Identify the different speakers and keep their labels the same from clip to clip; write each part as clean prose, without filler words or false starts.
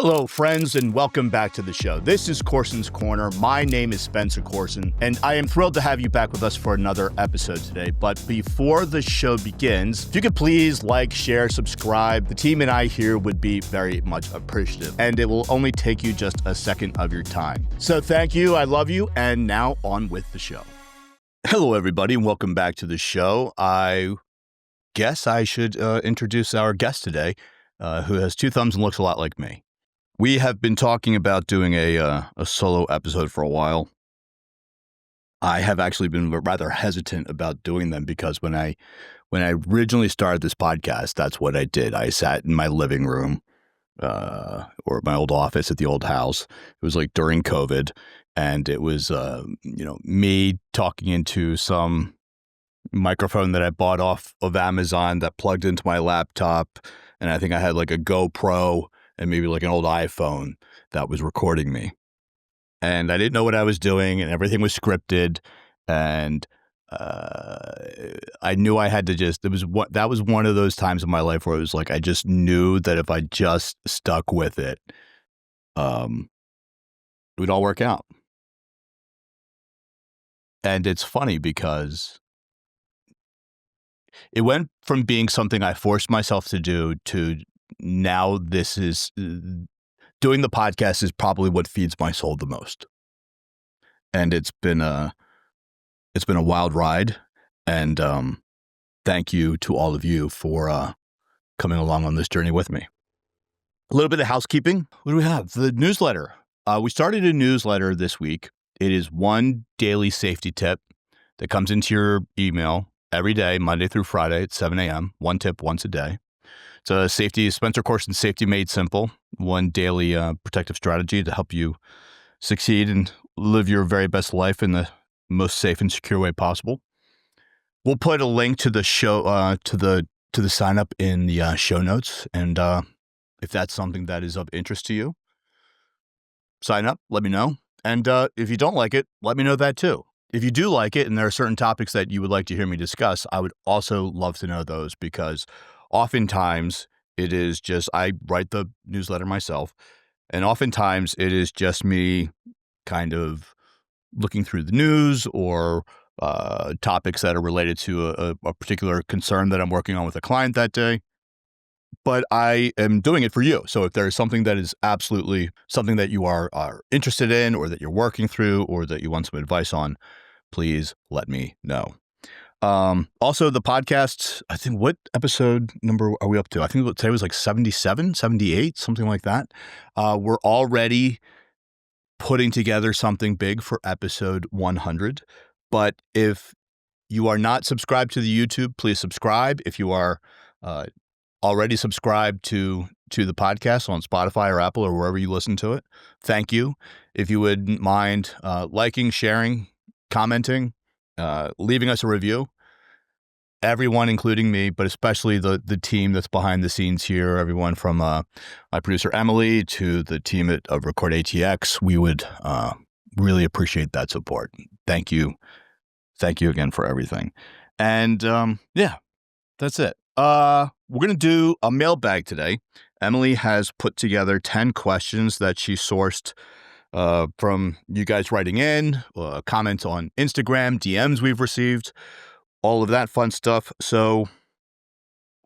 Speaker 1: Hello, friends, and welcome back to the show. This is Coursen's Corner. My name is Spencer Coursen, and I am thrilled to have you back with us for another episode today. But before the show begins, if you could please like, share, subscribe, the team and I here would be very much appreciative, and it will only take you just a second of your time. So thank you, I love you, and now on with the show. Hello, everybody, and welcome back to the show. I guess I should introduce our guest today, who has two thumbs and looks a lot like me. We have been talking about doing a solo episode for a while. I have actually been rather hesitant about doing them because when I originally started this podcast, that's what I did. I sat in my living room or my old office at the old house. It was like during COVID, and it was me talking into some microphone that I bought off of Amazon that plugged into my laptop, and I think I had like a GoPro and maybe like an old iPhone that was recording me. And I didn't know what I was doing, and everything was scripted. And I knew I had to that was one of those times in my life where it was like, I just knew that if I just stuck with it, it would all work out. And it's funny because it went from being something I forced myself to do to now this is doing the podcast is probably what feeds my soul the most. And it's been a wild ride. And thank you to all of you for coming along on this journey with me. A little bit of housekeeping. What do we have? The newsletter. We started a newsletter this week. It is one daily safety tip that comes into your email every day, Monday through Friday at 7 a.m. One tip once a day. It's a Spencer Coursen Safety Made Simple, one daily protective strategy to help you succeed and live your very best life in the most safe and secure way possible. We'll put a link to the show, to the sign up in the show notes. And if that's something that is of interest to you, sign up, let me know. And if you don't like it, let me know that too. If you do like it and there are certain topics that you would like to hear me discuss, I would also love to know those, because oftentimes it is just, I write the newsletter myself, and oftentimes it is just me kind of looking through the news or topics that are related to a particular concern that I'm working on with a client that day. But I am doing it for you. So if there's something that is absolutely something that you are interested in, or that you're working through, or that you want some advice on, please let me know. Also, the podcast, I think, what episode number are we up to? I think today was like 77, 78, something like that. We're already putting together something big for episode 100. But if you are not subscribed to the YouTube, please subscribe. If you are already subscribed to the podcast on Spotify or Apple or wherever you listen to it, thank you. If you wouldn't mind liking, sharing, commenting, leaving us a review. Everyone, including me, but especially the team that's behind the scenes here, everyone from my producer Emily to the team at Record ATX, we would really appreciate that support. Thank you. Thank you again for everything. And yeah, that's it. We're going to do a mailbag today. Emily has put together 10 questions that she sourced from you guys writing in, comments on Instagram, DMs we've received, all of that fun stuff. So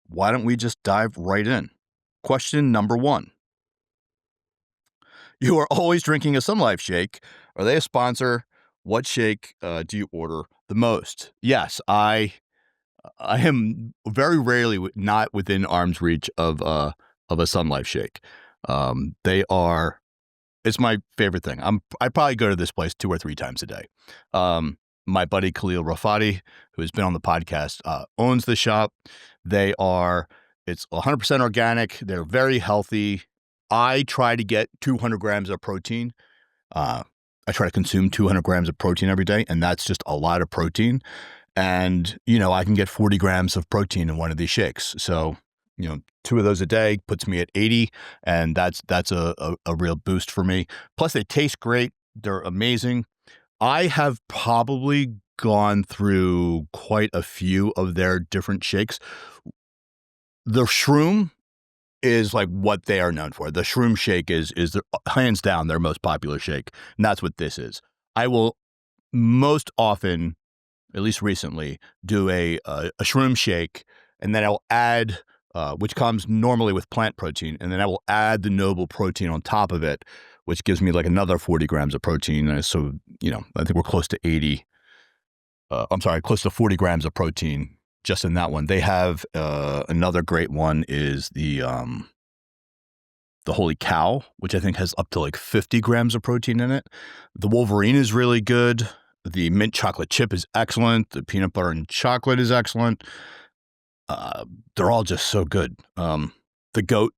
Speaker 1: why don't we just dive right in? Question number 1. You are always drinking a Sunlife shake. Are they a sponsor? What shake do you order the most? Yes, I am very rarely not within arm's reach of a Sunlife shake. It's my favorite thing. I probably go to this place 2 or 3 times a day. My buddy Khalil Rafati, who has been on the podcast, owns the shop. It's 100% organic. They're very healthy. I try to get 200 grams of protein. I try to consume 200 grams of protein every day, and that's just a lot of protein. And, I can get 40 grams of protein in one of these shakes. So, 2 of those a day puts me at 80, and that's a real boost for me. Plus, they taste great. They're amazing. I have probably gone through quite a few of their different shakes. The shroom is like what they are known for. The shroom shake is hands down their most popular shake, and that's what this is. I will most often, at least recently, do a shroom shake, and then I'll add, which comes normally with plant protein, and then I will add the noble protein on top of it, which gives me like another 40 grams of protein. And so, I think we're close to 80. Close to 40 grams of protein just in that one. They have another great one is the Holy Cow, which I think has up to like 50 grams of protein in it. The Wolverine is really good. The mint chocolate chip is excellent. The peanut butter and chocolate is excellent. They're all just so good. The goat,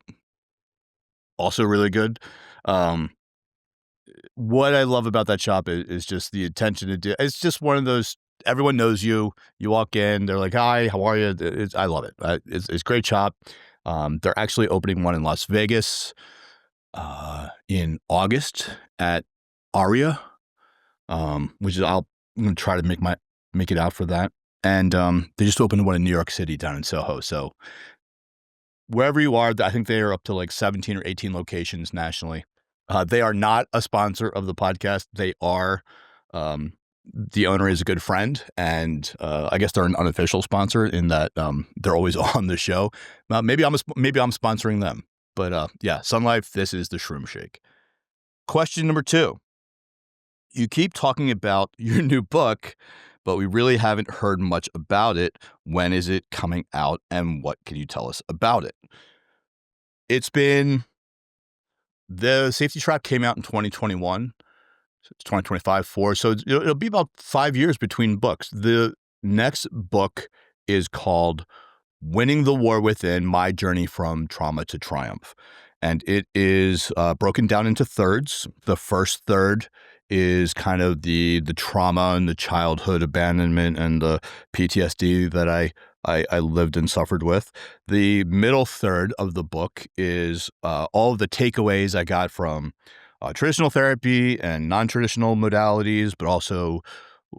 Speaker 1: also really good. What I love about that shop is just the attention to it's just one of those, everyone knows you. You walk in, they're like, "Hi, how are you?" I love it. It's a great shop. They're actually opening one in Las Vegas in August at Aria, which is I'm going to try to make it out for that. And they just opened one in New York City down in Soho. So wherever you are, I think they are up to like 17 or 18 locations nationally. They are not a sponsor of the podcast. They are, the owner is a good friend, and I guess they're an unofficial sponsor in that they're always on the show. Maybe I'm sponsoring them, but yeah, Sunlife. This is the shroom shake. Question number 2. You keep talking about your new book, but we really haven't heard much about it. When is it coming out, and what can you tell us about it? The Safety Trap came out in 2021. So it's 2025 so it'll be about 5 years between books. The next book is called Winning the War Within: My Journey from Trauma to Triumph. And it is broken down into thirds. The first third is kind of the trauma and the childhood abandonment and the PTSD that I lived and suffered with. The middle third of the book is all of the takeaways I got from traditional therapy and non-traditional modalities, but also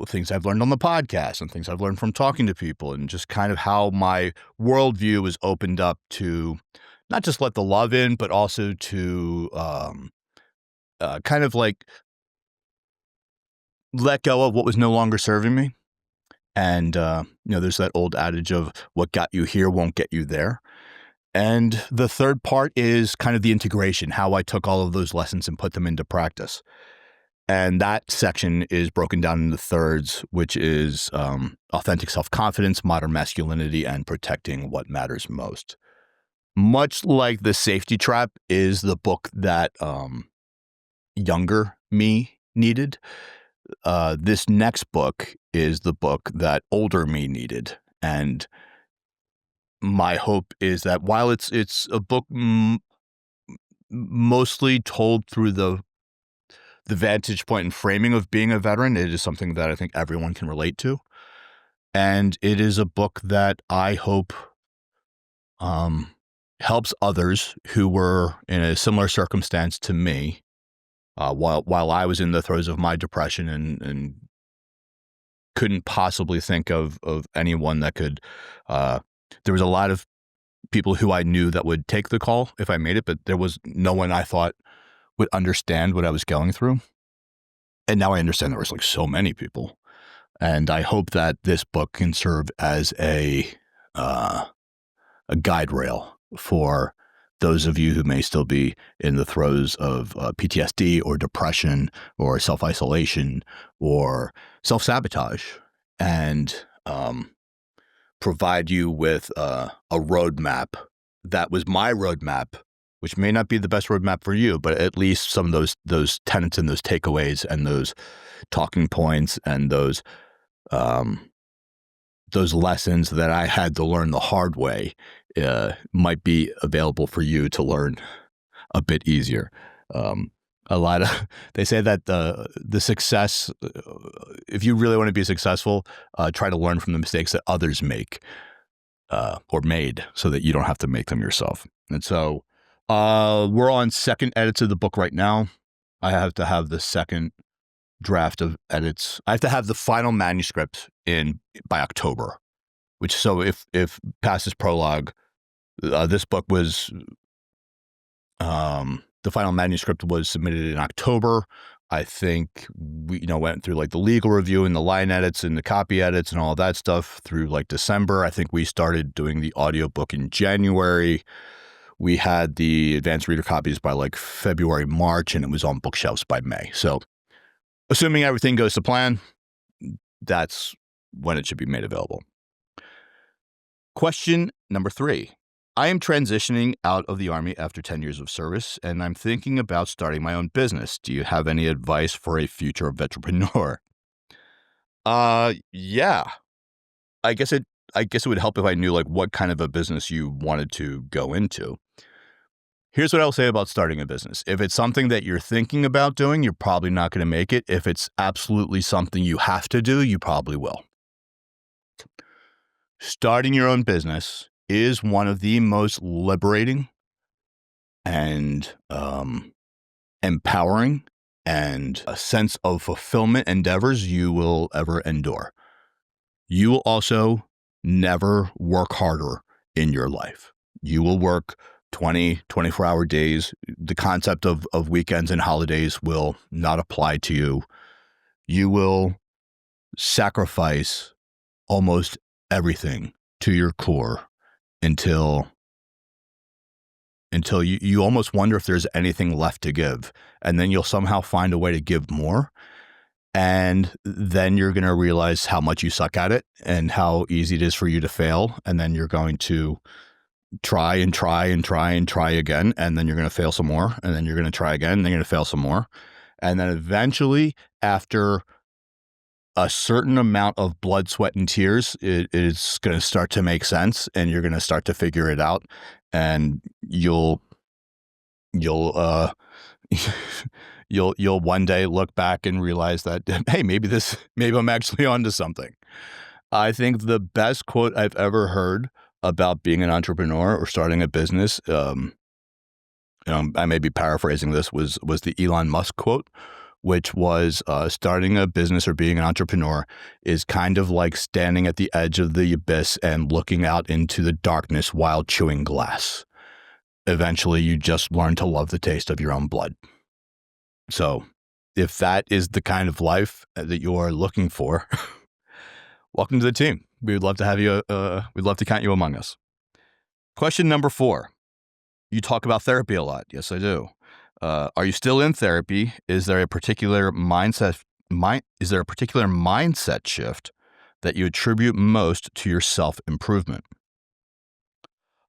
Speaker 1: things I've learned on the podcast and things I've learned from talking to people, and just kind of how my worldview was opened up to not just let the love in, but also to kind of like let go of what was no longer serving me. And, there's that old adage of what got you here won't get you there. And the third part is kind of the integration, how I took all of those lessons and put them into practice. And that section is broken down into thirds, which is authentic self-confidence, modern masculinity, and protecting what matters most. Much like The Safety Trap is the book that younger me needed, this next book is the book that older me needed. And my hope is that while it's a book mostly told through the vantage point and framing of being a veteran, it is something that I think everyone can relate to. And it is a book that I hope helps others who were in a similar circumstance to me while I was in the throes of my depression and couldn't possibly think of anyone that could. There was a lot of people who I knew that would take the call if I made it, but there was no one I thought would understand what I was going through. And now I understand there was like so many people. And I hope that this book can serve as a guide rail for those of you who may still be in the throes of PTSD or depression or self-isolation or self-sabotage, and provide you with a roadmap that was my roadmap, which may not be the best roadmap for you, but at least some of those tenets and those takeaways and those talking points and those lessons that I had to learn the hard way might be available for you to learn a bit easier. They say that the success, if you really want to be successful, try to learn from the mistakes that others make or made so that you don't have to make them yourself. And so we're on second edits of the book right now. I have to have the second draft of edits. I have to have the final manuscript in by October, which so if past this prologue, this book was The final manuscript was submitted in October. I think we, went through like the legal review and the line edits and the copy edits and all of that stuff through like December. I think we started doing the audiobook in January. We had the advanced reader copies by like February, March, and it was on bookshelves by May. So assuming everything goes to plan, that's when it should be made available. Question number 3. I am transitioning out of the Army after 10 years of service, and I'm thinking about starting my own business. Do you have any advice for a future entrepreneur? Yeah. I guess it would help if I knew like what kind of a business you wanted to go into. Here's what I'll say about starting a business. If it's something that you're thinking about doing, you're probably not going to make it. If it's absolutely something you have to do, you probably will. Starting your own business is one of the most liberating and empowering and a sense of fulfillment endeavors you will ever endure. You will also never work harder in your life. You will work 20, 24-hour days. The concept of weekends and holidays will not apply to you. You will sacrifice almost everything to your core until you almost wonder if there's anything left to give. And then you'll somehow find a way to give more. And then you're going to realize how much you suck at it and how easy it is for you to fail. And then you're going to try and try and try and try again. And then you're going to fail some more. And then you're going to try again. And then you're going to fail some more. And then eventually, after a certain amount of blood, sweat, and tears, it is going to start to make sense, and you're going to start to figure it out, and you'll one day look back and realize that, hey, maybe I'm actually onto something. I think the best quote I've ever heard about being an entrepreneur or starting a business, I may be paraphrasing this, was the Elon Musk quote, which was starting a business or being an entrepreneur is kind of like standing at the edge of the abyss and looking out into the darkness while chewing glass. Eventually, you just learn to love the taste of your own blood. So if that is the kind of life that you are looking for, welcome to the team. We would love to have you. We'd love to count you among us. Question number 4. You talk about therapy a lot. Yes, I do. Are you still in therapy? Is there a particular mindset shift that you attribute most to your self-improvement?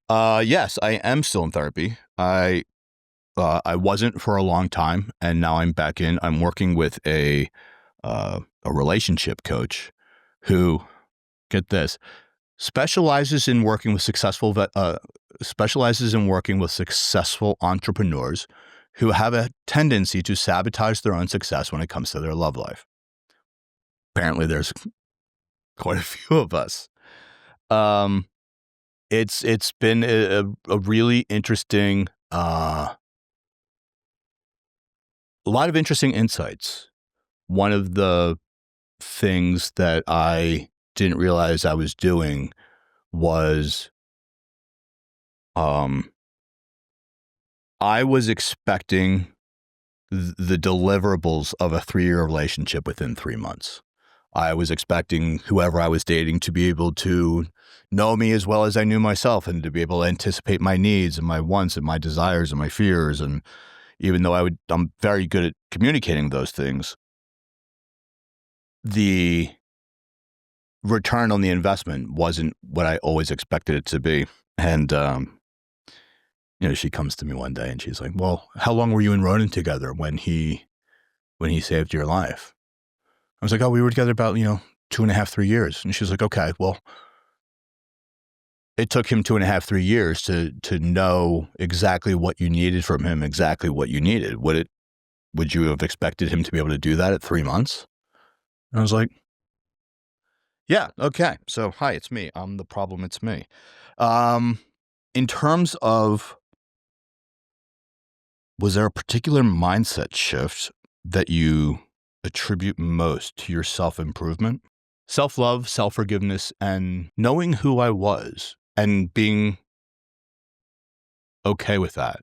Speaker 1: Yes, I am still in therapy. I wasn't for a long time, and now I'm back in. I'm working with a relationship coach who, get this, specializes in working with successful entrepreneurs who have a tendency to sabotage their own success when it comes to their love life. Apparently, there's quite a few of us. It's been a really interesting, a lot of interesting insights. One of the things that I didn't realize I was doing was, I was expecting the deliverables of a 3-year relationship within 3 months. I was expecting whoever I was dating to be able to know me as well as I knew myself and to be able to anticipate my needs and my wants and my desires and my fears. And even though I'm very good at communicating those things, the return on the investment wasn't what I always expected it to be. And, she comes to me one day and she's like, well, how long were you and Ronan together when he saved your life? I was like, oh, we were together about, 2.5, 3 years. And she's like, okay, well, it took him 2.5, 3 years to know exactly what you needed from him, exactly what you needed. Would you have expected him to be able to do that at 3 months? And I was like, yeah, okay. So, hi, it's me. I'm the problem. It's me. In terms of, was there a particular mindset shift that you attribute most to your self-improvement? Self-love, self-forgiveness, and knowing who I was and being okay with that.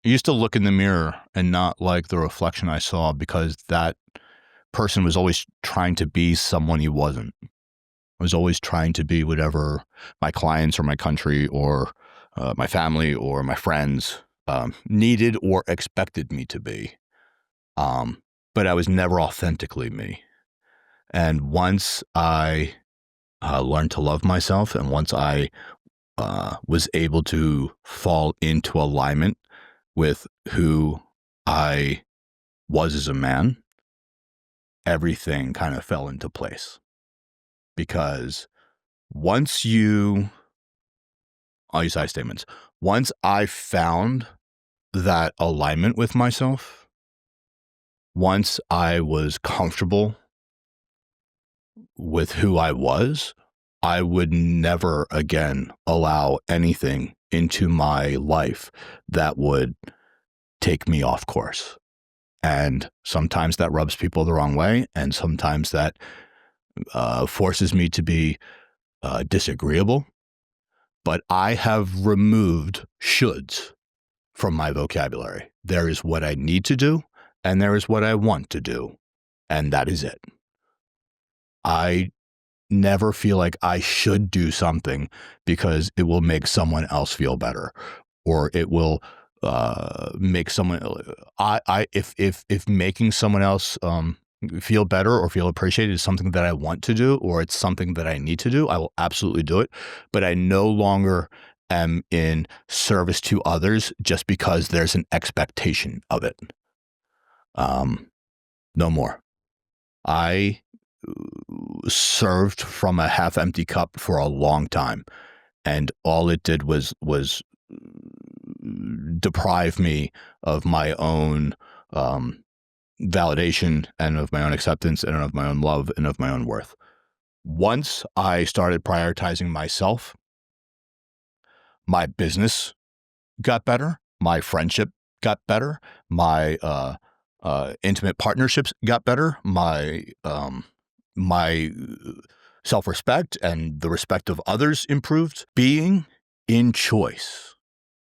Speaker 1: I used to look in the mirror and not like the reflection I saw because that person was always trying to be someone he wasn't. I was always trying to be whatever my clients or my country or my family or my friends needed or expected me to be. But I was never authentically me. And once I learned to love myself, and once I was able to fall into alignment with who I was as a man, everything kind of fell into place. Because once I'll use I statements. Once I found that alignment with myself, once I was comfortable with who I was, I would never again allow anything into my life that would take me off course. And sometimes that rubs people the wrong way, and sometimes that forces me to be disagreeable. But I have removed shoulds from my vocabulary. There is what I need to do, and there is what I want to do, and that is it. I never feel like I should do something because it will make someone else feel better, or it will make someone. If making someone else feel better or feel appreciated is something that I want to do, or it's something that I need to do, I will absolutely do it. But I no longer am in service to others just because there's an expectation of it. No more. I served from a half-empty cup for a long time, and all it did was deprive me of my own validation and of my own acceptance and of my own love and of my own worth. Once I started prioritizing myself, my business got better, my friendship got better, my intimate partnerships got better, my self-respect and the respect of others improved. Being in choice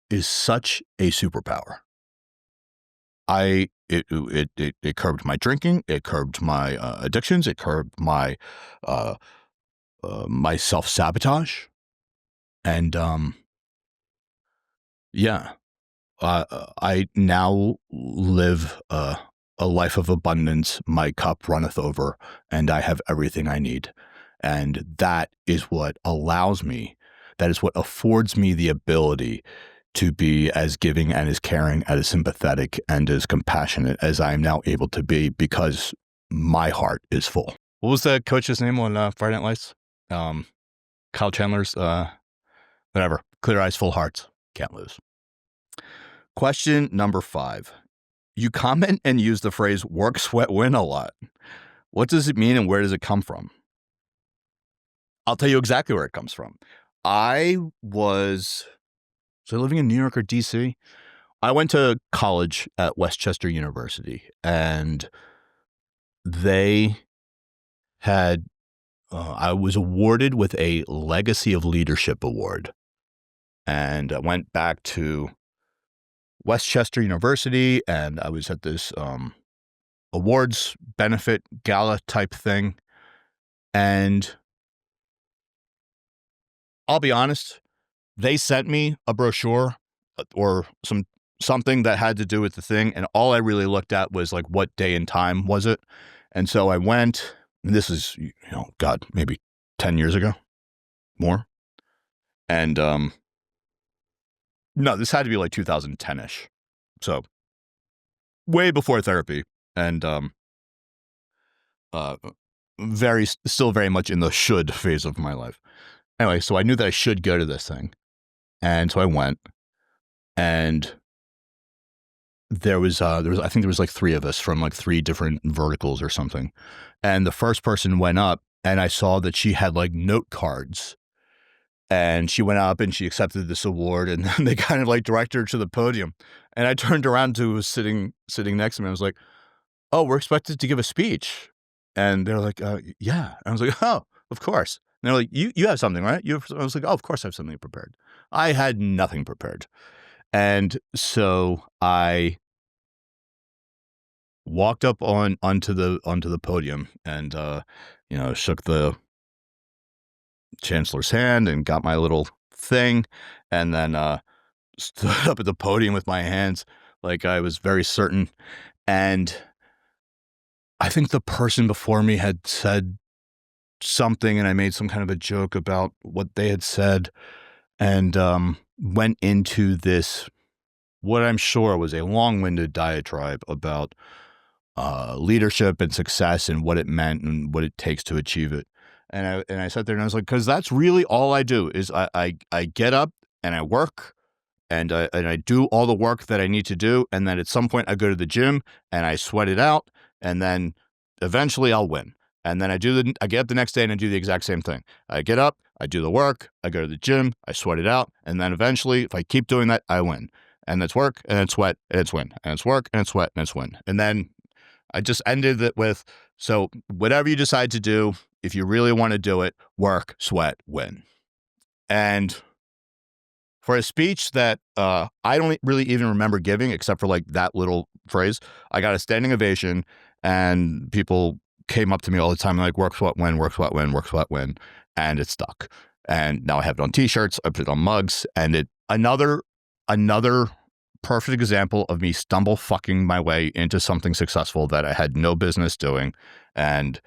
Speaker 1: is such a superpower. It curbed my drinking, it curbed my addictions, it curbed my my self-sabotage, and I now live a life of abundance. My cup runneth over, and I have everything I need. And that is what allows me, that is what affords me the ability to be as giving and as caring and as sympathetic and as compassionate as I am now able to be, because my heart is full. What was the coach's name on Friday Night Lights? Kyle Chandler's, whatever. Clear eyes, full hearts. Can't lose. Question number 5. You comment and use the phrase work, sweat, win a lot. What does it mean and where does it come from? I'll tell you exactly where it comes from. I was living in New York or DC? I went to college at Westchester University, and they had, I was awarded with a Legacy of Leadership Award. And I went back to Westchester University, and I was at this awards benefit gala type thing. And I'll be honest, they sent me a brochure or something that had to do with the thing, and all I really looked at was like, what day and time was it? And so I went, and this is, God, maybe 10 years ago, more. And no, this had to be like 2010-ish. So way before therapy, and still very much in the should phase of my life. Anyway, so I knew that I should go to this thing. And so I went, and there was I think there was like 3 of us from like 3 different verticals or something. And the first person went up, and I saw that she had like note cards, and she went up and she accepted this award, and then they kind of like directed her to the podium. And I turned around to who was sitting next to me. I was like, "Oh, we're expected to give a speech." And they're like, "Yeah." And I was like, "Oh, of course." And they're like, "You have something, right?" I was like, "Oh, of course I have something prepared." I had nothing prepared. And so I walked up onto the podium and shook the chancellor's hand and got my little thing, and then stood up at the podium with my hands like I was very certain. And I think the person before me had said something, and I made some kind of a joke about what they had said, and went into this, what I'm sure was a long-winded diatribe about leadership and success and what it meant and what it takes to achieve it. And I sat there and I was like, because that's really all I do is I get up and I work and I do all the work that I need to do. And then at some point I go to the gym and I sweat it out, and then eventually I'll win. And then I get up the next day and I do the exact same thing. I get up, I do the work, I go to the gym, I sweat it out. And then eventually, if I keep doing that, I win. And it's work and it's sweat and it's win. And it's work and it's sweat and it's win. And then I just ended it with, so whatever you decide to do, if you really want to do it, work, sweat, win. And for a speech that I don't really even remember giving, except for like that little phrase, I got a standing ovation, and people came up to me all the time like, work, sweat, win, work, sweat, win, work, sweat, win. And it stuck. And now I have it on t-shirts, I put it on mugs, and another perfect example of me stumble fucking my way into something successful that I had no business doing. And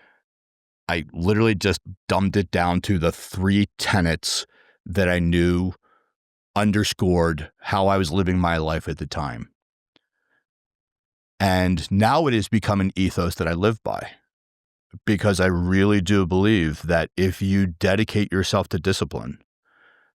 Speaker 1: I literally just dumbed it down to the 3 tenets that I knew underscored how I was living my life at the time. And now it has become an ethos that I live by, because I really do believe that if you dedicate yourself to discipline,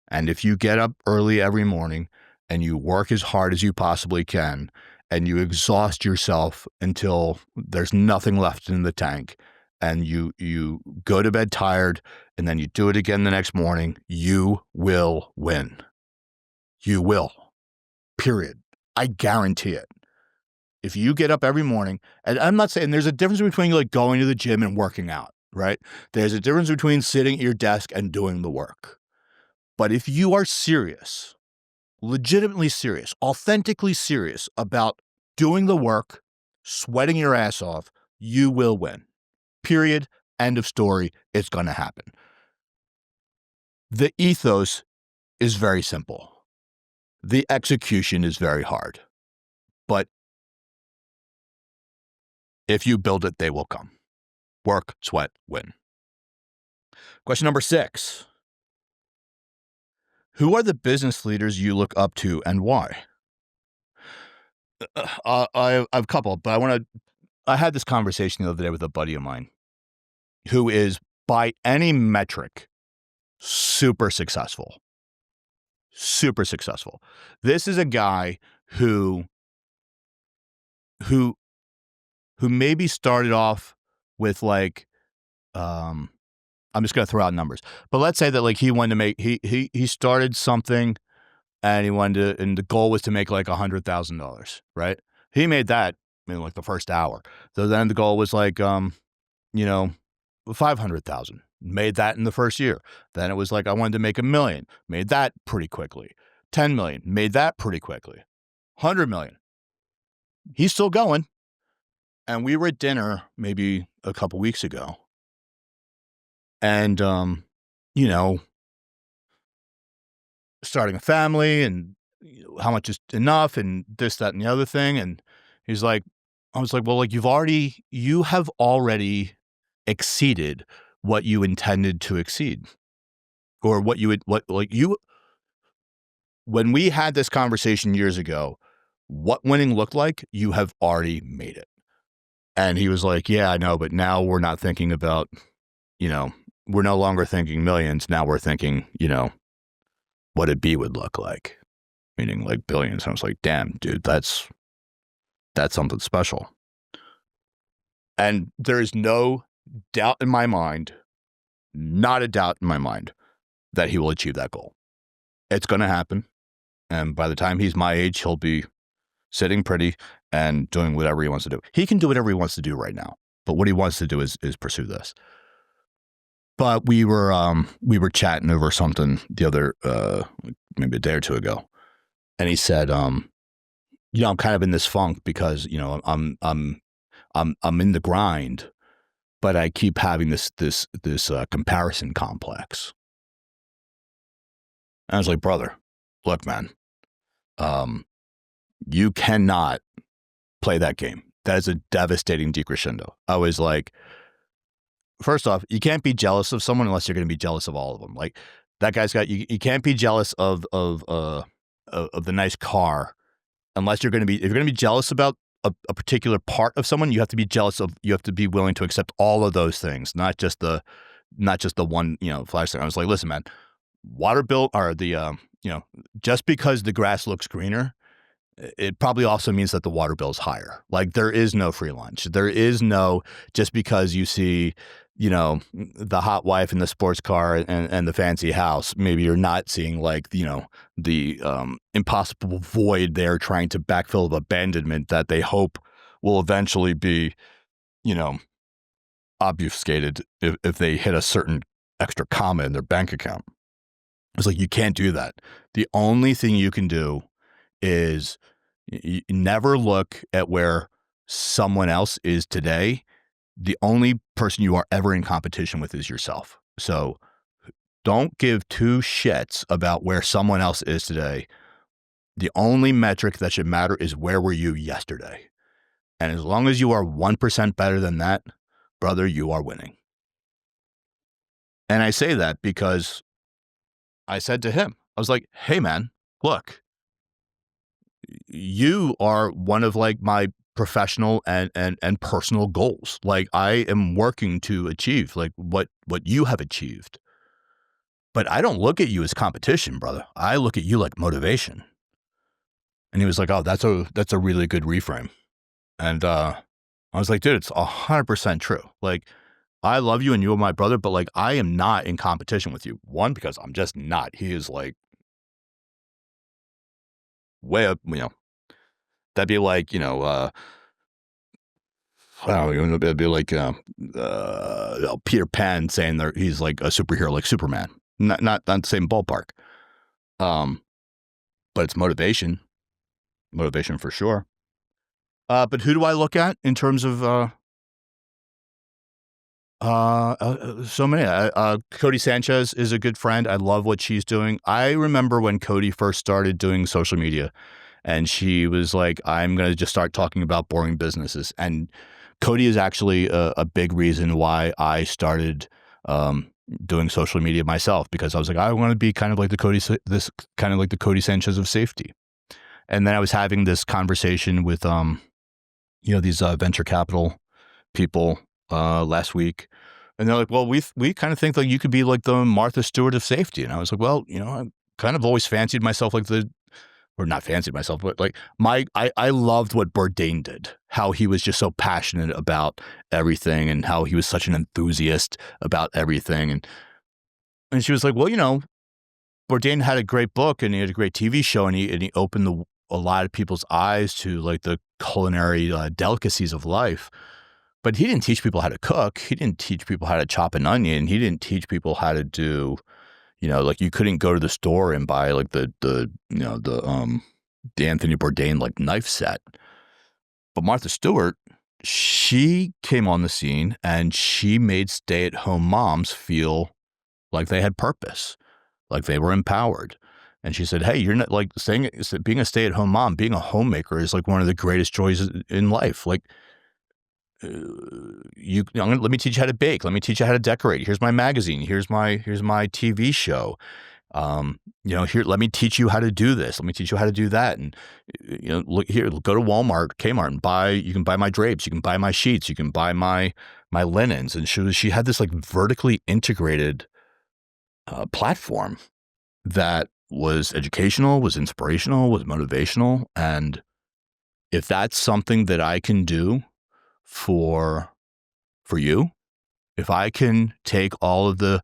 Speaker 1: and if you get up early every morning and you work as hard as you possibly can, and you exhaust yourself until there's nothing left in the tank, and you go to bed tired, and then you do it again the next morning, you will win. You will. Period. I guarantee it. If you get up every morning, and I'm not saying there's a difference between like going to the gym and working out, right? There's a difference between sitting at your desk and doing the work. But if you are serious, legitimately serious, authentically serious about doing the work, sweating your ass off, you will win. Period. End of story. It's going to happen. The ethos is very simple. The execution is very hard. But if you build it, they will come. Work, sweat, win. Question number 6. Who are the business leaders you look up to and why? I have a couple, but I had this conversation the other day with a buddy of mine who is, by any metric, super successful. Super successful. This is a guy who maybe started off with like, I'm just going to throw out numbers, but let's say that like he wanted to make, he started something and and the goal was to make like $100,000, right? He made that in like the first hour. So then the goal was like, 500,000, made that in the first year. Then it was like, I wanted to make $1 million, made that pretty quickly. 10 million, made that pretty quickly. 100 million. He's still going. And we were at dinner maybe a couple weeks ago. And, starting a family and how much is enough and this, that, and the other thing. And he's like, I was like, well, like you have already exceeded what you intended to exceed, or when we had this conversation years ago, what winning looked like, you have already made it. And he was like, yeah, I know, but now we're not thinking about, we're no longer thinking millions. Now we're thinking, what a B would look like, meaning like billions. And I was like, damn, dude, that's something special. And there is no doubt in my mind, not a doubt in my mind, that he will achieve that goal. It's going to happen. And by the time he's my age, he'll be sitting pretty and doing whatever he wants to do. He can do whatever he wants to do right now, but what he wants to do is pursue this. But we were chatting over something the other, maybe a day or two ago. And he said, I'm kind of in this funk because, I'm in the grind, but I keep having this comparison complex. And I was like, brother, look, man, you cannot play that game. That is a devastating decrescendo. I was like, first off, you can't be jealous of someone unless you're going to be jealous of all of them. Like that guy's got you can't be jealous of the nice car unless if you're going to be jealous about a particular part of someone, you have to be willing to accept all of those things, not just the one, flash thing. I was like, listen, man, water bill or just because the grass looks greener, it probably also means that the water bill is higher. Like there is no free lunch. There is no, just because you see, the hot wife in the sports car and the fancy house, maybe you're not seeing like, the impossible void they're trying to backfill of abandonment that they hope will eventually be, obfuscated if they hit a certain extra comma in their bank account. It's like, you can't do that. The only thing you can do is you never look at where someone else is today. The only person you are ever in competition with is yourself. So don't give two shits about where someone else is today. The only metric that should matter is where were you yesterday. And as long as you are 1% better than that, brother, you are winning. And I say that because I said to him, I was like, hey man, look, you are one of like my professional and personal goals. Like I am working to achieve like what you have achieved. But I don't look at you as competition, brother. I look at you like motivation. And he was like, oh, that's a really good reframe. And I was like, dude, it's 100% true. Like I love you and you are my brother, but like I am not in competition with you. One, because I'm just not. He is like way up, that'd be like, I don't know, it'd be like Peter Pan saying that he's like a superhero like Superman. Not the same ballpark. But it's motivation for sure. But who do I look at in terms of so many? Cody Sanchez is a good friend. I love what she's doing. I remember when Cody first started doing social media, and she was like, "I'm going to just start talking about boring businesses." And Cody is actually a big reason why I started doing social media myself, because I was like, I want to be kind of like the Cody Sanchez of safety. And then I was having this conversation with these venture capital people last week, and they're like, well, we kind of think like you could be like the Martha Stewart of safety. And I was like, well, I kind of always fancied myself like or not fancied myself, but like I loved what Bourdain did, how he was just so passionate about everything and how he was such an enthusiast about everything. And she was like, well, Bourdain had a great book and he had a great TV show, and he opened a lot of people's eyes to like the culinary delicacies of life. But he didn't teach people how to cook. He didn't teach people how to chop an onion. He didn't teach people how to do, like you couldn't go to the store and buy like the Anthony Bourdain like knife set. But Martha Stewart, she came on the scene and she made stay-at-home moms feel like they had purpose, like they were empowered. And she said, hey, you're not like being a stay-at-home mom, being a homemaker is like one of the greatest joys in life. Like, let me teach you how to bake. Let me teach you how to decorate. Here's my magazine. Here's my TV show. Here, let me teach you how to do this. Let me teach you how to do that. And, look here, go to Walmart, Kmart, and you can buy my drapes. You can buy my sheets. You can buy my linens. And she had this like vertically integrated platform that was educational, was inspirational, was motivational. And if that's something that I can do for you, if I can take all of the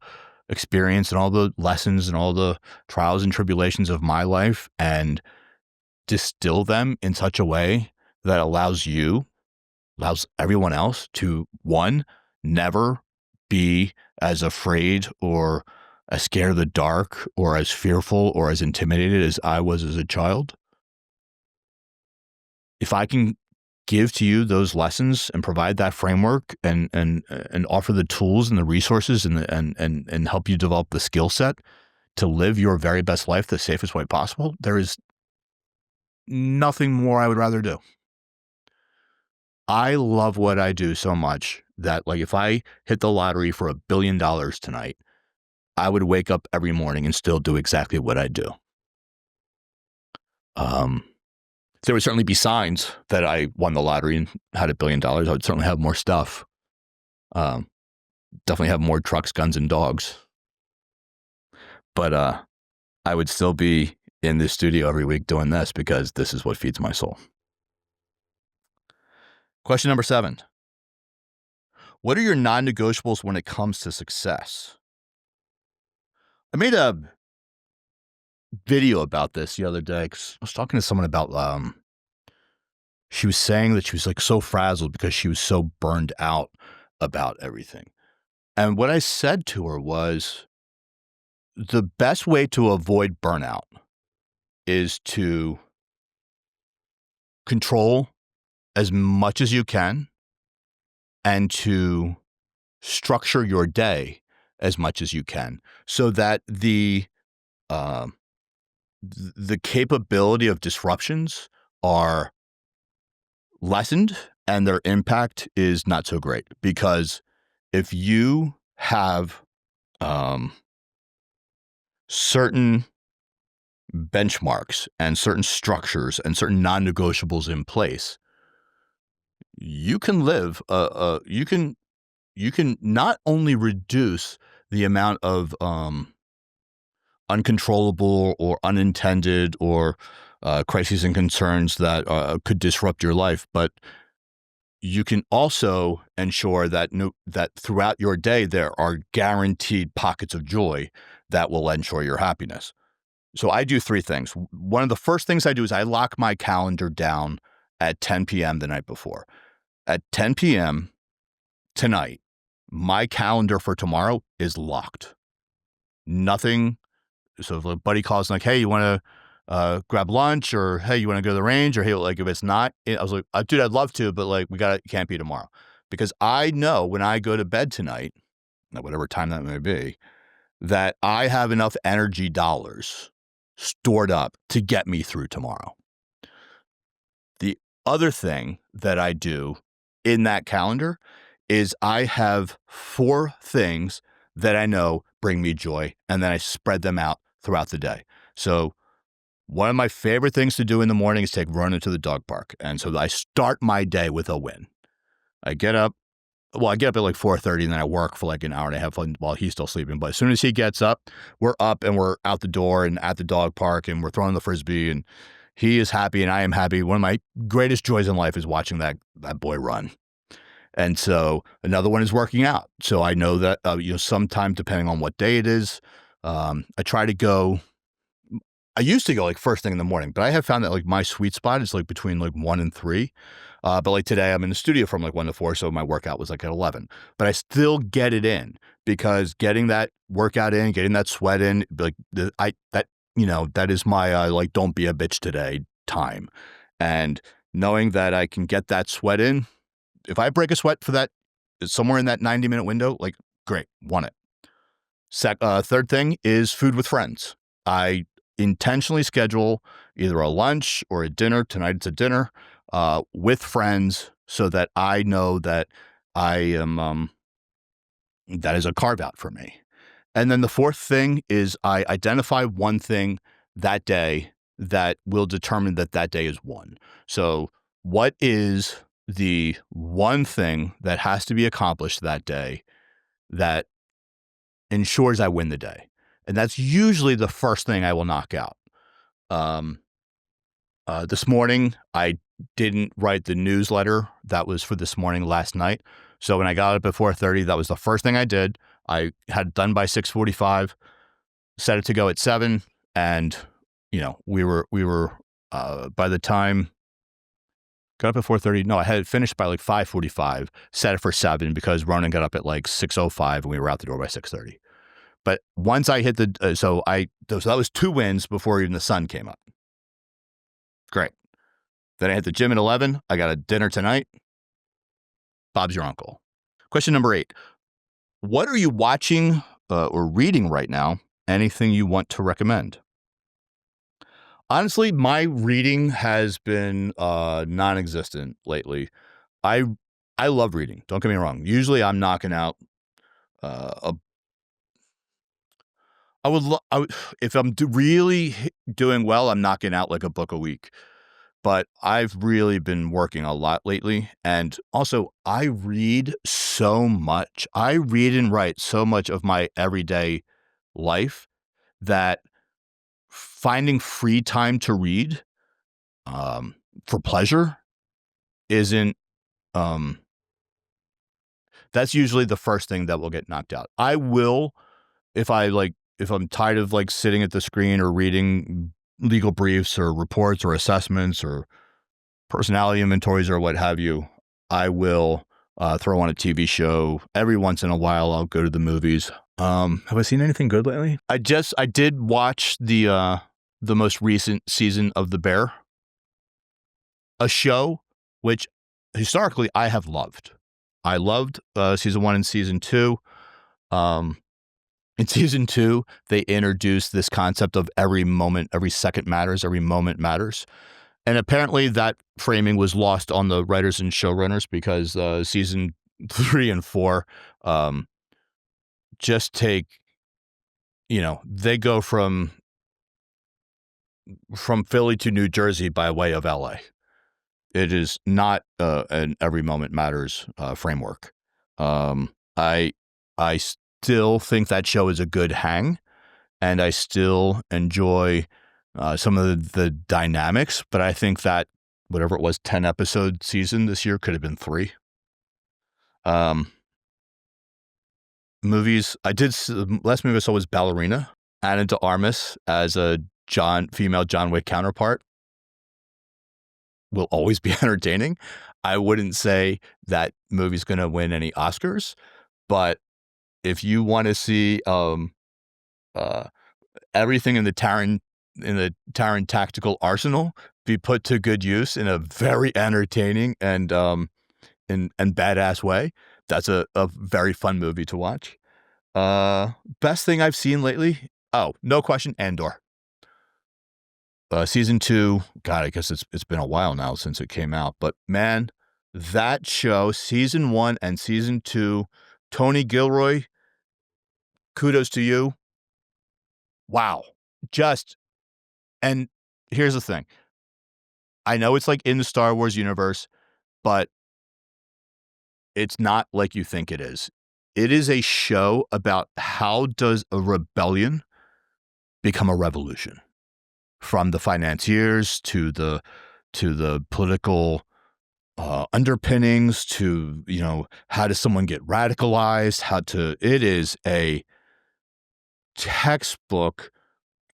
Speaker 1: experience and all the lessons and all the trials and tribulations of my life and distill them in such a way that allows everyone else to, one, never be as afraid or as scared of the dark or as fearful or as intimidated as I was as a child, if I can give to you those lessons and provide that framework and offer the tools and the resources and help you develop the skill set to live your very best life the safest way possible, there is nothing more I would rather do. I love what I do so much that, like, if I hit the lottery for $1 billion tonight, I would wake up every morning and still do exactly what I do. There would certainly be signs that I won the lottery and had $1 billion. I would certainly have more stuff. Definitely have more trucks, guns, and dogs. But I would still be in the studio every week doing this because this is what feeds my soul. Question number 7. What are your non-negotiables when it comes to success? I made a video about this the other day because I was talking to someone about, she was saying that she was like so frazzled because she was so burned out about everything. And what I said to her was, the best way to avoid burnout is to control as much as you can and to structure your day as much as you can so that the capability of disruptions are lessened and their impact is not so great. Because if you have certain benchmarks and certain structures and certain non-negotiables in place, you can live you can not only reduce the amount of uncontrollable or unintended or crises and concerns that could disrupt your life, but you can also ensure that that throughout your day there are guaranteed pockets of joy that will ensure your happiness. So I do 3 things. One of the first things I do is I lock my calendar down at 10 p.m. the night before. At 10 p.m. tonight, my calendar for tomorrow is locked. Nothing. So if a buddy calls like, hey, you want to grab lunch, or hey, you want to go to the range, or hey, like if it's not, I was like, dude, I'd love to, but like can't be tomorrow. Because I know when I go to bed tonight, at whatever time that may be, that I have enough energy dollars stored up to get me through tomorrow. The other thing that I do in that calendar is I have 4 things that I know bring me joy, and then I spread them out throughout the day. So one of my favorite things to do in the morning is take Ronan to the dog park. And so I start my day with a win. I get up at like 4:30 and then I work for like an hour and a half while he's still sleeping. But as soon as he gets up, we're up and we're out the door and at the dog park and we're throwing the Frisbee and he is happy and I am happy. One of my greatest joys in life is watching that boy run. And so another one is working out. So I know that, sometime depending on what day it is, I try to go. I used to go like first thing in the morning, but I have found that like my sweet spot is like between like 1 and 3. But like today I'm in the studio from like 1 to 4. So my workout was like at 11, but I still get it in because getting that workout in, getting that sweat in, like that is my, like, don't be a bitch today time. And knowing that I can get that sweat in, if I break a sweat for that somewhere in that 90-minute window, like great, won it. Third thing is food with friends. I intentionally schedule either a lunch or a dinner. Tonight it's a dinner with friends so that I know that I am, that is a carve out for me. And then the fourth thing is I identify one thing that day that will determine that day is won. So what is the one thing that has to be accomplished that day that ensures I win the day? And that's usually the first thing I will knock out. This morning, I didn't write the newsletter that was for this morning last night. So when I got up at 4:30, that was the first thing I did. I had it done by 6:45, set it to go at 7. And, we were by the time got up at 4:30. No, I had it finished by like 5:45, set it for 7 because Ronan got up at like 6:05 and we were out the door by 6:30. But once I hit so that was 2 wins before even the sun came up. Great. Then I hit the gym at 11. I got a dinner tonight. Bob's your uncle. Question number 8. What are you watching or reading right now? Anything you want to recommend? Honestly, my reading has been non-existent lately. I love reading. Don't get me wrong. Usually I'm knocking out I would if I'm really doing well, I'm knocking out like a book a week. But I've really been working a lot lately. And also, I read so much. I read and write so much of my everyday life that finding free time to read for pleasure isn't, that's usually the first thing that will get knocked out. I will, if I'm tired of like sitting at the screen or reading legal briefs or reports or assessments or personality inventories or what have you, I will throw on a TV show. Every once in a while, I'll go to the movies. Have I seen anything good lately? I did watch the most recent season of The Bear, a show which historically I have loved. I loved season 1 and season 2. In season 2, they introduced this concept of every moment, every second matters, every moment matters. And apparently that framing was lost on the writers and showrunners because season 3 and 4 just take, they go from Philly to New Jersey by way of LA. It is not an every moment matters framework. I still think that show is a good hang, and I still enjoy some of the dynamics, but I think that whatever it was, 10 episode season this year could have been 3. Movies, last movie I saw was Ballerina. Ana de Armas as a female John Wick counterpart will always be entertaining. I wouldn't say that movie's going to win any Oscars, but if you want to see everything in the Taron tactical arsenal be put to good use in a very entertaining and badass way, that's a very fun movie to watch. Best thing I've seen lately? Oh, no question, Andor. Season 2, God, I guess it's been a while now since it came out, but man, that show, season 1 and season 2, Tony Gilroy, kudos to you. Wow. And here's the thing. I know it's like in the Star Wars universe, but it's not like you think it is. It is a show about how does a rebellion become a revolution, from the financiers to the political underpinnings to, how does someone get radicalized? It is a textbook,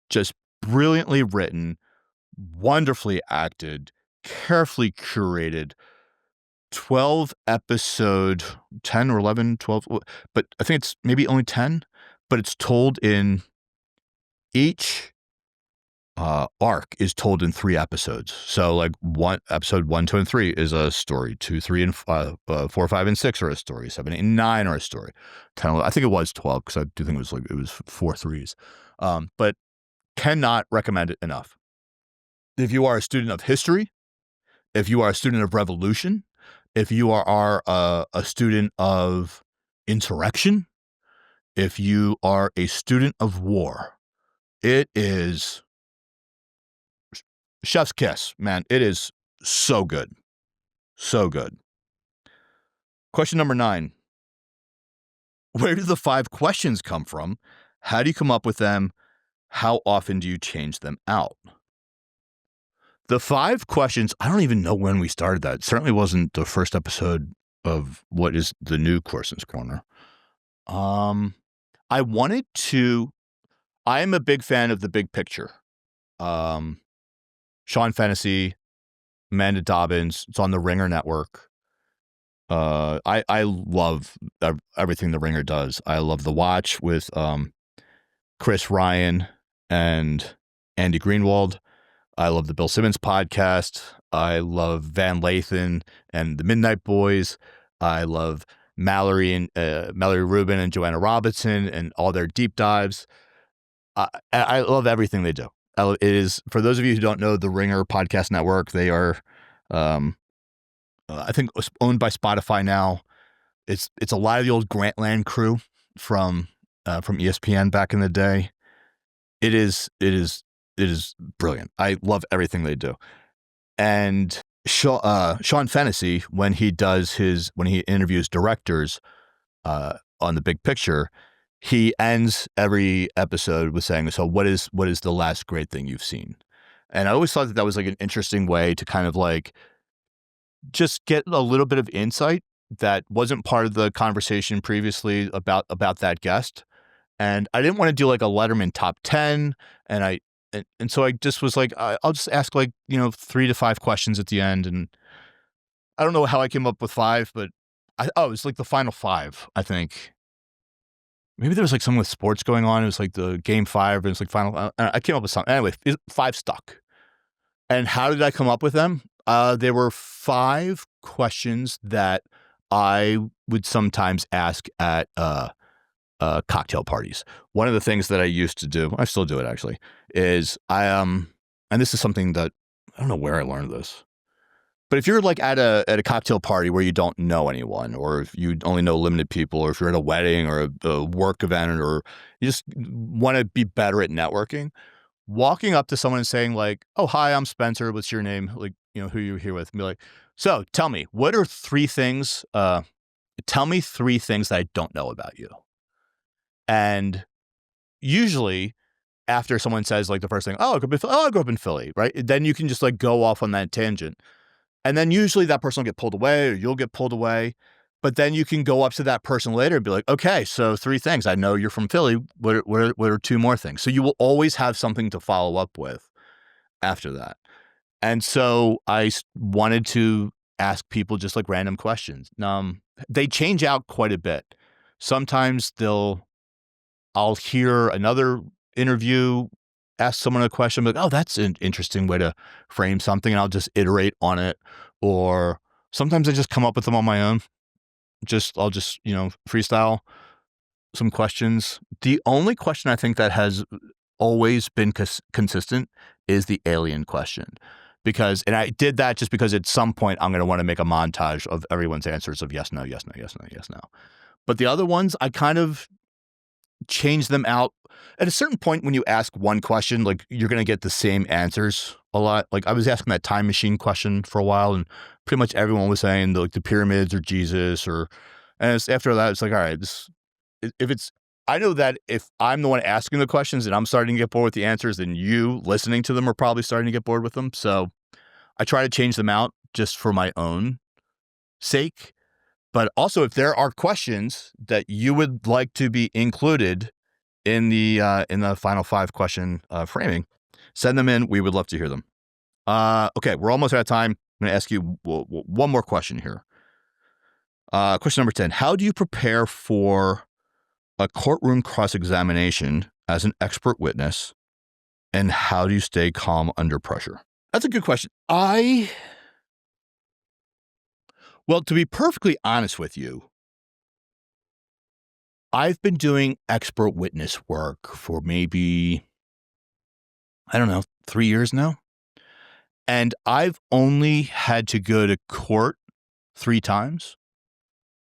Speaker 1: just brilliantly written, wonderfully acted, carefully curated, 12 episode, 10 or 11, 12, but I think it's maybe only 10, but it's told in each arc is told in 3 episodes. So like episode 1, 2, and 3 is a story. 2, 3, and 4, 5, and 6 are a story. 7, 8, and 9 are a story. 10, 11, I think it was 12 because I do think it was 4 threes. But cannot recommend it enough. If you are a student of history, if you are a student of revolution, if you are a student of insurrection, if you are a student of war, it is chef's kiss, man. It is so good. So good. Question number 9. Where do the 5 questions come from? How do you come up with them? How often do you change them out? The 5 questions, I don't even know when we started that. It certainly wasn't the first episode of what is the new Coursen's Corner. I am a big fan of the big picture. Sean Fennessy, Amanda Dobbins. It's on the Ringer Network. I love everything the Ringer does. I love The Watch with Chris Ryan and Andy Greenwald. I love the Bill Simmons podcast. I love Van Lathan and the Midnight Boys. I love Mallory Rubin and Joanna Robinson and all their deep dives. I love everything they do. It is, for those of you who don't know, the Ringer Podcast Network. They are, I think, owned by Spotify now. It's a lot of the old Grantland crew from ESPN back in the day. It is brilliant. I love everything they do. And Sean Fennessy, when he interviews directors on The Big Picture, he ends every episode with saying, "So what is the last great thing you've seen?" And I always thought that was like an interesting way to kind of like just get a little bit of insight that wasn't part of the conversation previously about that guest. And I didn't want to do like a Letterman top 10. And so I just was like, I'll just ask like, 3 to 5 questions at the end. And I don't know how I came up with 5, but it's like the final 5, I think. Maybe there was like something with sports going on. It was like the game 5, and it's like final. I came up with something. Anyway, 5 stuck. And how did I come up with them? There were 5 questions that I would sometimes ask at cocktail parties. One of the things that I used to do, I still do it actually, is and this is something that I don't know where I learned this, but if you're like at a cocktail party where you don't know anyone, or if you only know limited people, or if you're at a wedding or a work event, or you just want to be better at networking, walking up to someone and saying like, "Oh, hi, I'm Spencer. What's your name? Like, who you're here with?" And be like, "So tell me, what are 3 things, tell me 3 things that I don't know about you." And usually after someone says like the first thing, I grew up in Philly, right? Then you can just like go off on that tangent. And then usually that person will get pulled away, or you'll get pulled away. But then you can go up to that person later and be like, "Okay, so 3 things. I know you're from Philly. What are 2 more things?" So you will always have something to follow up with after that. And so I wanted to ask people just like random questions. They change out quite a bit. Sometimes I'll hear another interview, ask someone a question, like, "Oh, that's an interesting way to frame something," and I'll just iterate on it. Or sometimes I just come up with them on my own. I'll just freestyle some questions. The only question I think that has always been consistent is the alien question. And I did that just because at some point I'm going to want to make a montage of everyone's answers of yes, no, yes, no, yes, no, yes, no. But the other ones, I kind of change them out. At a certain point when you ask one question, like you're going to get the same answers a lot. Like I was asking that time machine question for a while, and pretty much everyone was saying like the pyramids or Jesus, and after that, it's like, all right, I know that if I'm the one asking the questions and I'm starting to get bored with the answers, then you listening to them are probably starting to get bored with them. So I try to change them out just for my own sake. But also, if there are questions that you would like to be included in the final 5 question framing, send them in. We would love to hear them. Okay, we're almost out of time. I'm going to ask you one more question here. Question number 10. How do you prepare for a courtroom cross-examination as an expert witness, and how do you stay calm under pressure? That's a good question. Well, to be perfectly honest with you, I've been doing expert witness work for maybe, 3 years now. And I've only had to go to court 3 times.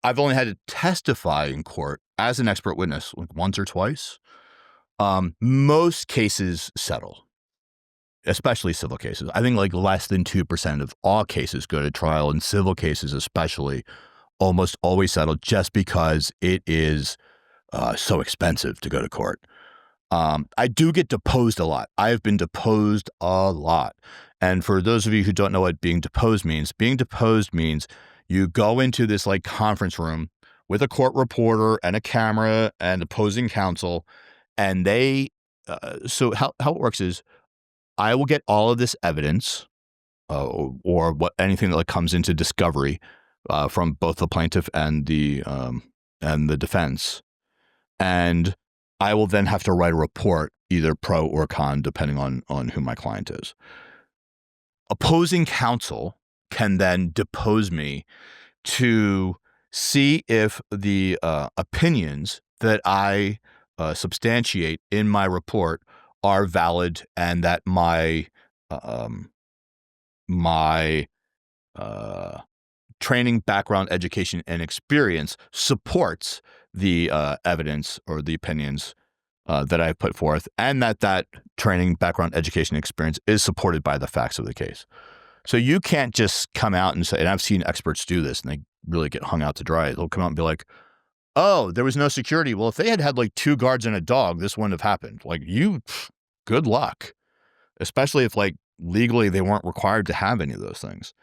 Speaker 1: I've only had to testify in court as an expert witness like once or twice. Most cases settle, especially civil cases. I think like less than 2% of all cases go to trial, and civil cases especially almost always settle just because it is so expensive to go to court. I do get deposed a lot. I have been deposed a lot. And for those of you who don't know what being deposed means you go into this like conference room with a court reporter and a camera and opposing counsel, and so how it works is I will get all of this evidence or anything that like comes into discovery from both the plaintiff and the defense, and I will then have to write a report, either pro or con, depending on who my client is. opposing counsel can then depose me to see if the opinions that I substantiate in my report are valid and that my training, background, education, and experience supports the evidence or the opinions that I put forth, and that training, background, education, experience is supported by the facts of the case. So you can't just come out and say, and I've seen experts do this and they really get hung out to dry. They'll come out and be like, oh, there was no security. Well, if they had like 2 guards and a dog, this wouldn't have happened. Like good luck, especially if like legally they weren't required to have any of those things.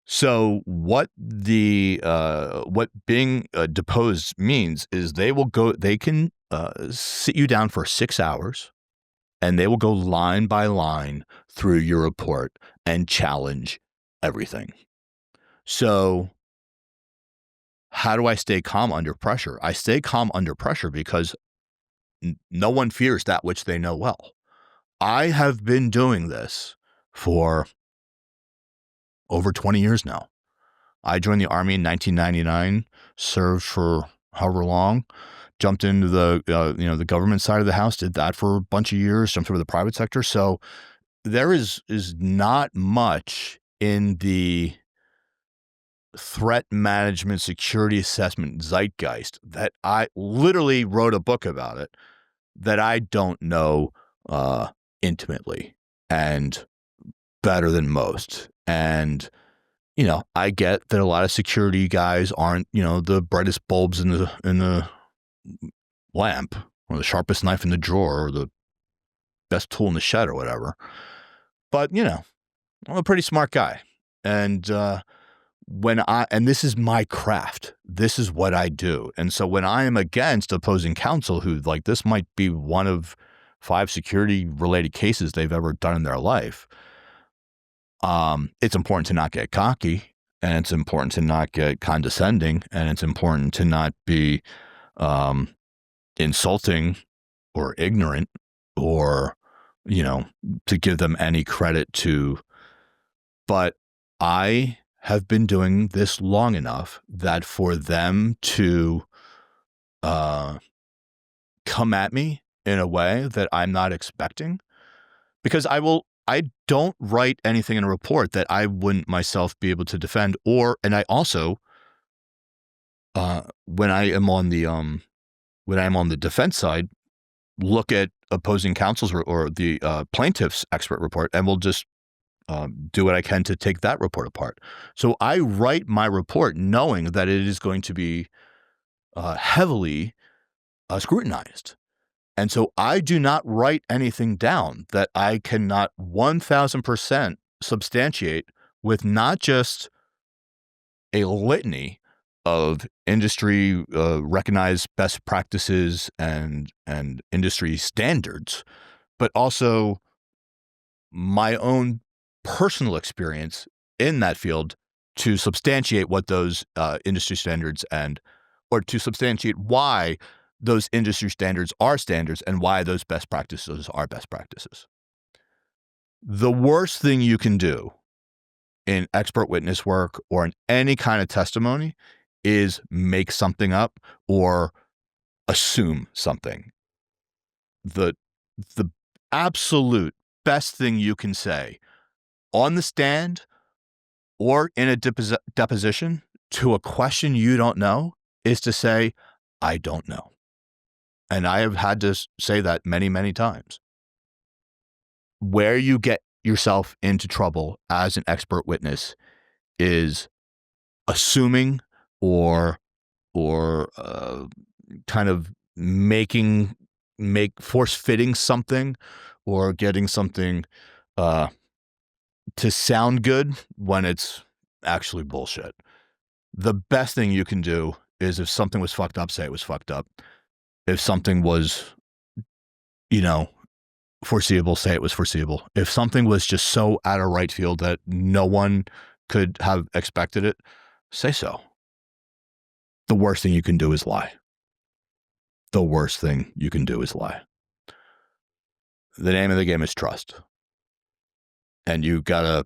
Speaker 1: So what being deposed means is they can sit you down for 6 hours and they will go line by line through your report and challenge everything. So how do I stay calm under pressure? I stay calm under pressure because no one fears that which they know well. I have been doing this for over 20 years now. I joined the Army in 1999, served for however long, jumped into the government side of the house, did that for a bunch of years, jumped over the private sector. So there is not much in the threat management, security assessment zeitgeist that I literally wrote a book about it that I don't know intimately and better than most. And I get that a lot of security guys aren't, the brightest bulbs in the lamp or the sharpest knife in the drawer or the best tool in the shed or whatever. But, I'm a pretty smart guy. And and this is my craft, this is what I do. And so when I am against opposing counsel who like this might be one of 5 security related cases they've ever done in their life, it's important to not get cocky, and it's important to not get condescending, and it's important to not be insulting or ignorant or, to give them any credit to. But I have been doing this long enough that for them to come at me in a way that I'm not expecting, because I don't write anything in a report that I wouldn't myself be able to defend, and I also, when I am on the defense side, look at opposing counsel's or the plaintiff's expert report, and will just do what I can to take that report apart. So I write my report knowing that it is going to be heavily scrutinized. And so I do not write anything down that I cannot 1,000% substantiate with not just a litany of industry recognized best practices and industry standards, but also my own personal experience in that field to substantiate what those industry standards or to substantiate why those industry standards are standards and why those best practices are best practices. The worst thing you can do in expert witness work or in any kind of testimony is make something up or assume something. The absolute best thing you can say on the stand or in a deposition to a question you don't know is to say, I don't know. And I have had to say that many, many times. Where you get yourself into trouble as an expert witness is assuming or kind of force fitting something or getting something to sound good when it's actually bullshit. The best thing you can do is if something was fucked up, say it was fucked up. If something was, foreseeable, say it was foreseeable. If something was just so out of right field that no one could have expected it, say so. The worst thing you can do is lie. The worst thing you can do is lie. The name of the game is trust. And you gotta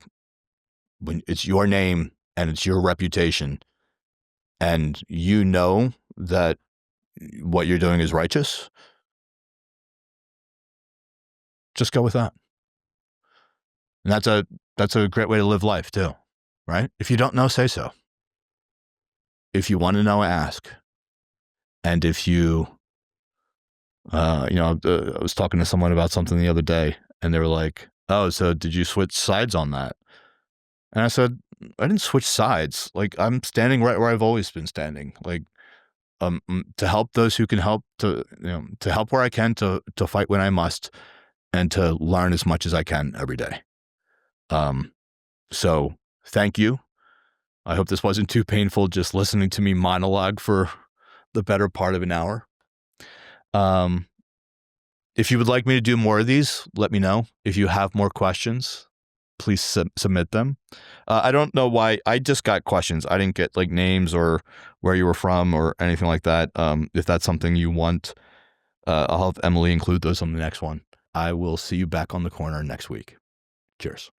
Speaker 1: when it's your name and it's your reputation, and you know that what you're doing is righteous, just go with that. And that's a great way to live life too, right? If you don't know, say so. If you want to know, ask. And if you, I was talking to someone about something the other day, and they were like, "Oh, so did you switch sides on that?" And I said, "I didn't switch sides. Like, I'm standing right where I've always been standing. Like, to help those who can help, to help where I can, to fight when I must, and to learn as much as I can every day." So thank you. I hope this wasn't too painful just listening to me monologue for the better part of an hour. If you would like me to do more of these, let me know. If you have more questions, please submit them. I don't know why. I just got questions. I didn't get like names or where you were from or anything like that. If that's something you want, I'll have Emily include those on the next one. I will see you back on the corner next week. Cheers.